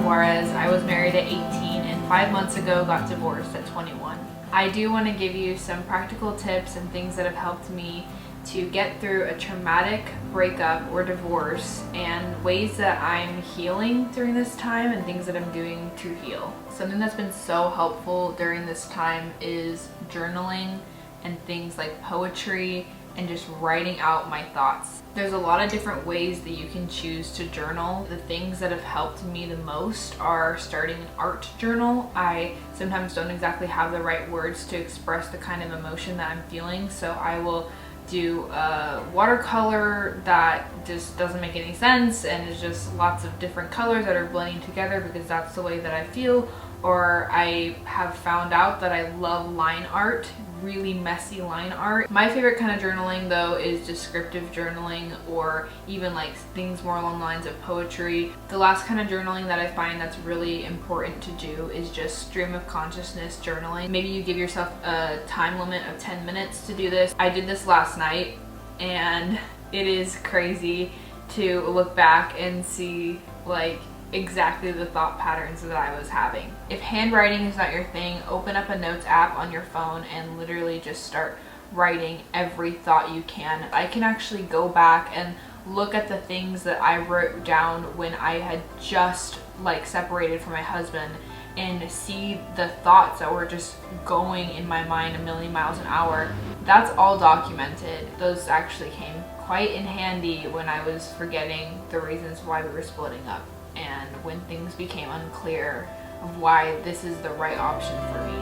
Juarez. I was married at 18 and 5 months ago got divorced at 21. I do want to give you some practical tips and things that have helped me to get through a traumatic breakup or divorce, and ways that I'm healing during this time and things that I'm doing to heal. Something that's been so helpful during this time is journaling and things like poetry and just writing out my thoughts. There's a lot of different ways that you can choose to journal. The things that have helped me the most are starting an art journal. I sometimes don't exactly have the right words to express the kind of emotion that I'm feeling, so I will do a watercolor that just doesn't make any sense and it's just lots of different colors that are blending together because that's the way that I feel. Or I have found out that I love line art, really messy line art. My favorite kind of journaling though is descriptive journaling, or even like things more along the lines of poetry. The last kind of journaling that I find that's really important to do is just stream of consciousness journaling. Maybe you give yourself a time limit of 10 minutes to do this. I did this last night and it is crazy to look back and see like exactly the thought patterns that I was having. If handwriting is not your thing, open up a notes app on your phone and literally just start writing every thought you can. I can actually go back and look at the things that I wrote down when I had just like separated from my husband and see the thoughts that were just going in my mind a million miles an hour. That's all documented. Those actually came quite in handy when I was forgetting the reasons why we were splitting up, and when things became unclear of why this is the right option for me.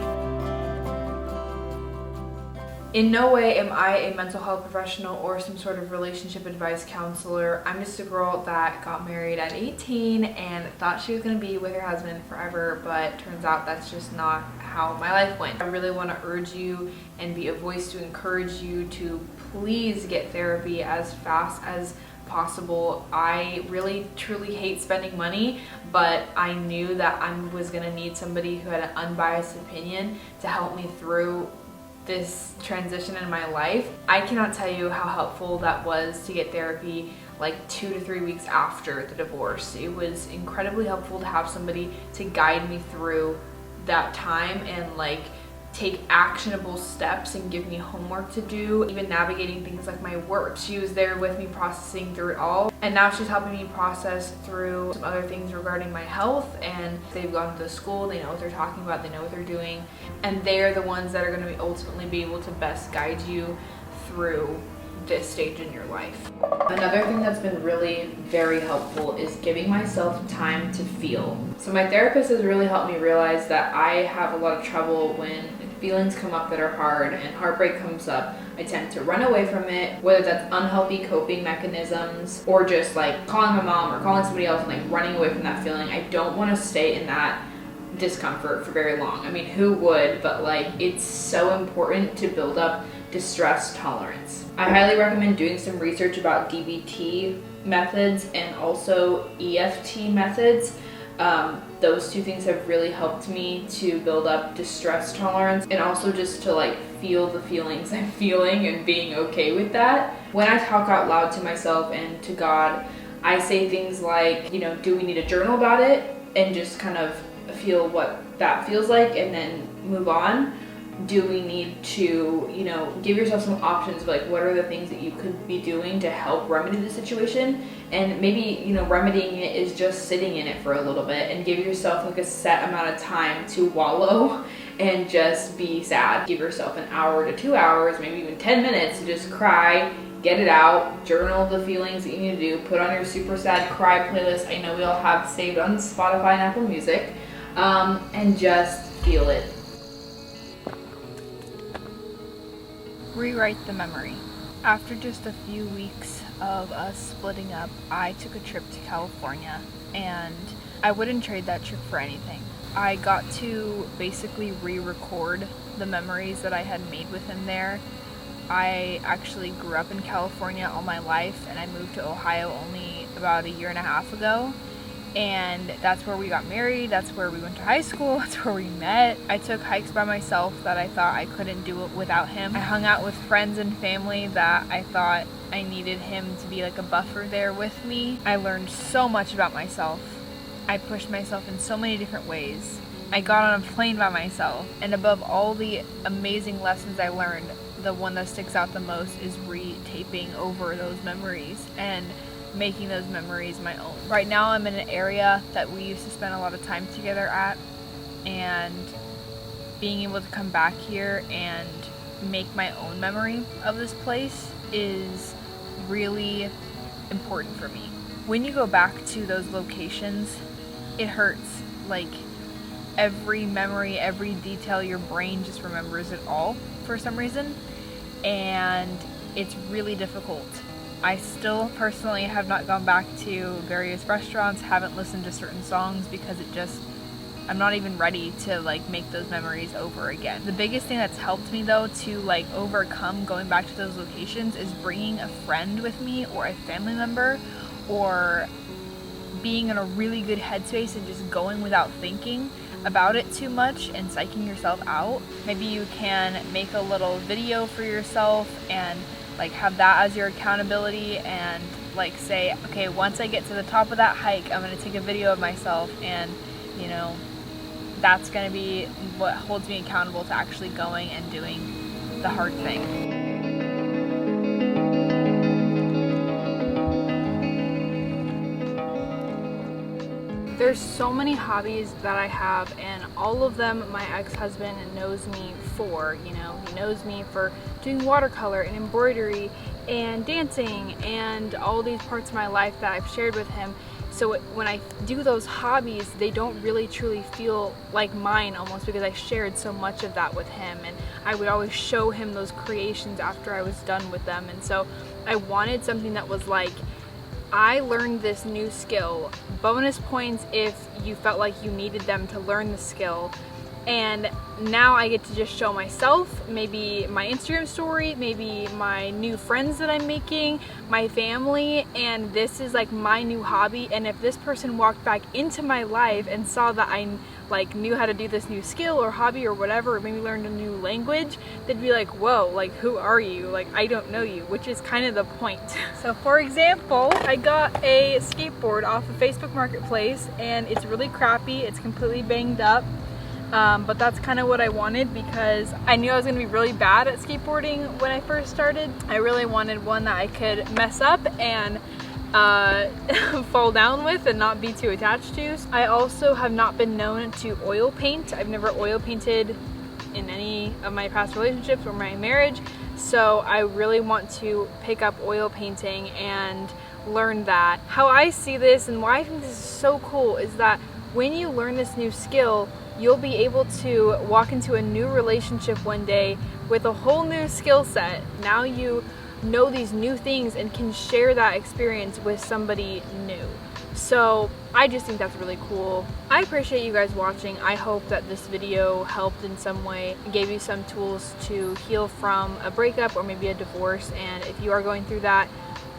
In no way am I a mental health professional or some sort of relationship advice counselor. I'm just a girl that got married at 18 and thought she was going to be with her husband forever, but turns out that's just not how my life went. I really want to urge you and be a voice to encourage you to please get therapy as fast as possible. I really truly hate spending money, but I knew that I was gonna need somebody who had an unbiased opinion to help me through this transition in my life. I cannot tell you how helpful that was to get therapy like 2 to 3 weeks after the divorce. It was incredibly helpful to have somebody to guide me through that time and like take actionable steps and give me homework to do, even navigating things like my work. She was there with me processing through it all, and now she's helping me process through some other things regarding my health. And they've gone to the school, they know what they're talking about, they know what they're doing, and they're the ones that are going to ultimately be able to best guide you through this stage in your life. Another thing that's been really very helpful is giving myself time to feel. So my therapist has really helped me realize that I have a lot of trouble when feelings come up that are hard and heartbreak comes up. I tend to run away from it, whether that's unhealthy coping mechanisms or just like calling my mom or calling somebody else and like running away from that feeling. I don't want to stay in that discomfort for very long. I mean, who would? But like, it's so important to build up distress tolerance. I highly recommend doing some research about DBT methods and also EFT methods. Those two things have really helped me to build up distress tolerance and also just to like feel the feelings I'm feeling and being okay with that. When I talk out loud to myself and to God, I say things like, you know, do we need a journal about it and just kind of feel what that feels like and then move on? Do we need to, you know, give yourself some options of like what are the things that you could be doing to help remedy the situation? And maybe, you know, remedying it is just sitting in it for a little bit and give yourself like a set amount of time to wallow and just be sad. Give yourself an hour to 2 hours, maybe even 10 minutes to just cry, get it out, journal the feelings that you need to do, put on your super sad cry playlist. I know we all have saved on Spotify and Apple Music, and just feel it. Rewrite the memory. After just a few weeks of us splitting up, I took a trip to California, and I wouldn't trade that trip for anything. I got to basically re-record the memories that I had made with him there. I actually grew up in California all my life, and I moved to Ohio only about 1.5 years ago. And that's where we got married, that's where we went to high school, that's where we met. I took hikes by myself that I thought I couldn't do it without him. I hung out with friends and family that I thought I needed him to be like a buffer there with me. I learned so much about myself, I pushed myself in so many different ways. I got on a plane by myself, and above all the amazing lessons I learned, the one that sticks out the most is re-taping over those memories and making those memories my own. Right now I'm in an area that we used to spend a lot of time together at, and being able to come back here and make my own memory of this place is really important for me. When you go back to those locations, it hurts. Like, every memory, every detail, your brain just remembers it all for some reason, and it's really difficult. I still personally have not gone back to various restaurants, haven't listened to certain songs because I'm not even ready to like make those memories over again. The biggest thing that's helped me though to like overcome going back to those locations is bringing a friend with me or a family member, or being in a really good headspace and just going without thinking about it too much and psyching yourself out. Maybe you can make a little video for yourself and like have that as your accountability, and like say, okay, once I get to the top of that hike, I'm gonna take a video of myself, and you know, that's gonna be what holds me accountable to actually going and doing the hard thing. There's so many hobbies that I have, and all of them my ex-husband knows me for. You know, he knows me for doing watercolor and embroidery and dancing and all these parts of my life that I've shared with him. So when I do those hobbies, they don't really truly feel like mine almost, because I shared so much of that with him, and I would always show him those creations after I was done with them. And so I wanted something that was like, I learned this new skill, bonus points if you felt like you needed them to learn the skill, and now I get to just show myself, maybe my Instagram story, maybe my new friends that I'm making, my family, and this is like my new hobby. And if this person walked back into my life and saw that I like knew how to do this new skill or hobby or whatever, or maybe learned a new language, they'd be like, whoa, like who are you? Like, I don't know you, which is kind of the point. So for example, I got a skateboard off of Facebook Marketplace, and it's really crappy, it's completely banged up. But that's kind of what I wanted, because I knew I was going to be really bad at skateboarding when I first started. I really wanted one that I could mess up and fall down with and not be too attached to. I also have not been known to oil paint. I've never oil painted in any of my past relationships or my marriage, so I really want to pick up oil painting and learn that. How I see this and why I think this is so cool is that when you learn this new skill, you'll be able to walk into a new relationship one day with a whole new skill set. Now you know these new things and can share that experience with somebody new. So I just think that's really cool. I appreciate you guys watching. I hope that this video helped in some way, gave you some tools to heal from a breakup or maybe a divorce. And if you are going through that,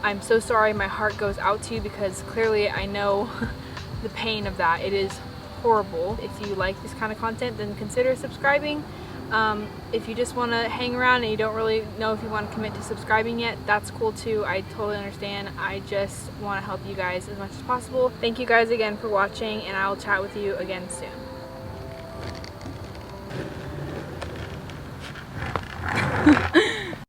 I'm so sorry. My heart goes out to you, because clearly I know the pain of that. It is horrible. If you like this kind of content, then consider subscribing. If you just want to hang around and you don't really know if you want to commit to subscribing yet, that's cool too. I totally understand. I just want to help you guys as much as possible. Thank you guys again for watching, and I will chat with you again soon.